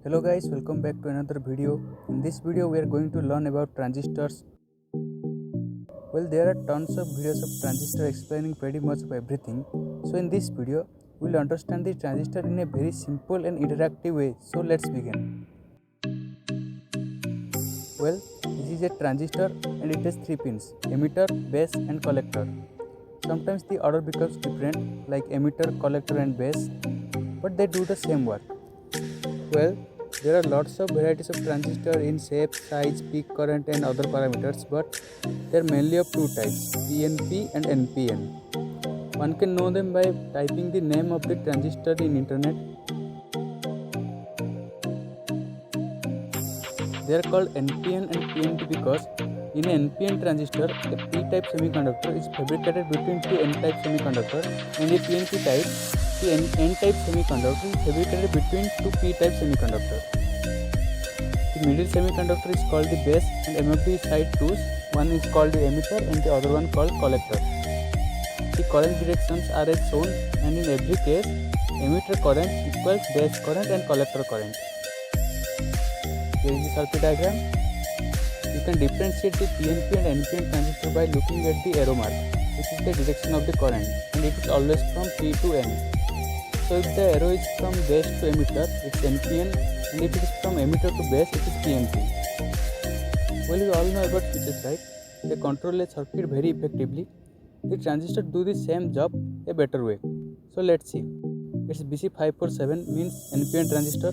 Hello guys, welcome back to another video. In this video we are going to learn about transistors. Well, there are tons of videos of transistor explaining pretty much of everything. So in this video we will understand the transistor in a very simple and interactive way. So let's begin. Well, this is a transistor and it has 3 pins: emitter, base and collector. Sometimes the order becomes different, like emitter, collector and base, but they do the same work. Well, there are lots of varieties of transistor in shape, size, peak current and other parameters, but they are mainly of two types, PNP and NPN. One can know them by typing the name of the transistor in internet. They are called NPN and PNP because in an NPN transistor, a P-type semiconductor is fabricated between two N-type semiconductors, and a PNP type, the N-type semiconductor is fabricated between two P-type semiconductors. The middle semiconductor is called the base, and among the side twos, one is called the emitter and the other one called collector. The current directions are as shown, and in every case, emitter current equals base current and collector current. Here is the circuit diagram. You can differentiate the PNP and NPN transistor by looking at the arrow mark, which is the direction of the current, and it is always from P to N. So if the arrow is from base to emitter, it's NPN, and if it is from emitter to base, it is PNP. Well, you all know about switches, right? They control a circuit very effectively. The transistor do the same job a better way. So let's see. It's BC547 means NPN transistor.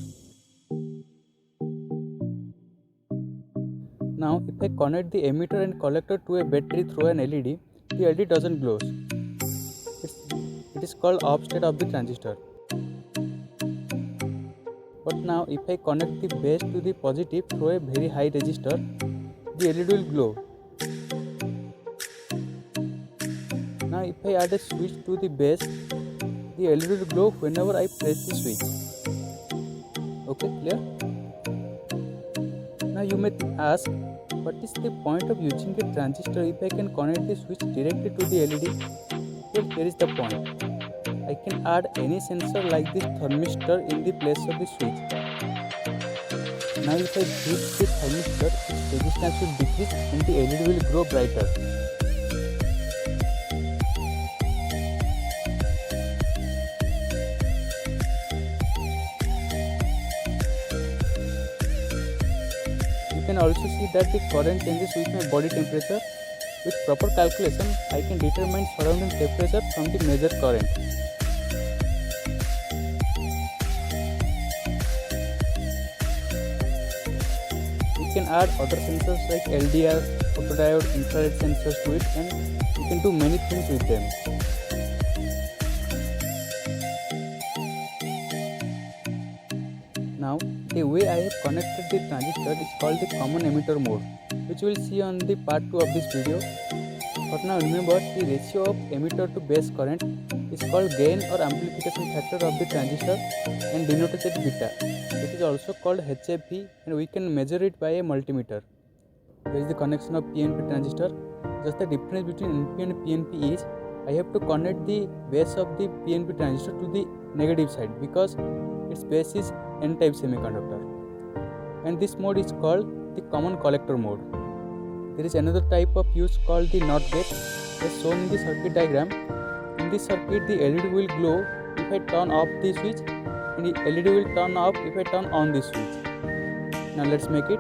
Now, if I connect the emitter and collector to a battery through an LED, the LED doesn't glow. It is called off state of the transistor. But now, if I connect the base to the positive through a very high resistor, the LED will glow. Now, if I add a switch to the base, the LED will glow whenever I press the switch. Okay, clear? Now you may ask, what is the point of using a transistor if I can connect the switch directly to the LED? Well, here is the point. I can add any sensor like this thermistor in the place of the switch. Now if I heat the thermistor, its resistance will decrease and the LED will grow brighter. You can also see that the current changes with my body temperature. With proper calculation, I can determine surrounding temperature from the measured current. You can add other sensors like LDR, photodiode, infrared sensors to it, and you can do many things with them. Now, the way I have connected the transistor is called the common emitter mode, which we will see on the part 2 of this video. But now remember, the ratio of emitter to base current is called gain or amplification factor of the transistor and denoted as beta. It is also called HFE, and we can measure it by a multimeter. Here is the connection of PNP transistor. Just the difference between NP and PNP is I have to connect the base of the PNP transistor to the negative side because its base is N-type semiconductor, and this mode is called the common collector mode. There is another type of use called the NOT gate, as shown in the circuit diagram. In this circuit, the LED will glow if I turn off the switch, and the LED will turn off if I turn on the switch. Now let's make it.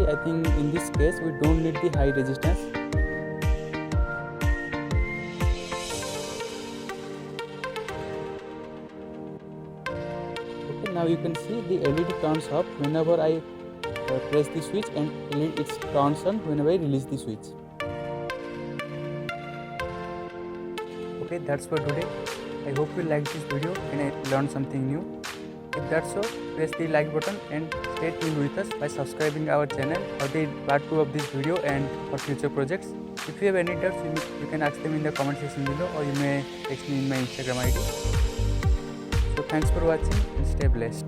I think in this case we don't need the high resistance. Okay, now you can see the LED turns off whenever I press the switch, and it turns on whenever I release the switch. Okay, that's for today. I hope you liked this video and I learned something new. If that's so, press the like button and stay tuned with us by subscribing our channel for the part 2 of this video and for future projects. If you have any doubts, you can ask them in the comment section below, or you may text me in my Instagram ID. So thanks for watching and stay blessed.